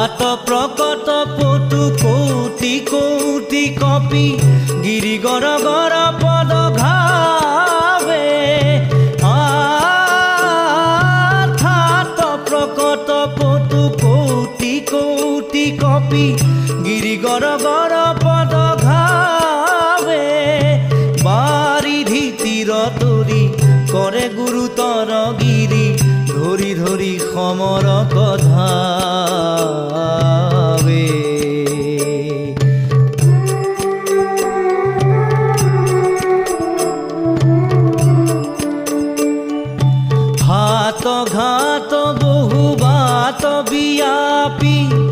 ভাত প্রকট পটু কৌটি কৌটি কপি গিরি গর গর পদ ঘাবে ভাত প্রকট পটু কৌটি কৌটি কপি গিরি গর গর পদ ঘাবে বারিধি তীর তরি করে গুরুতর গিরি ধরি ধরি সমর কথাবে হাত ঘাত বহু বাত বিয়াপি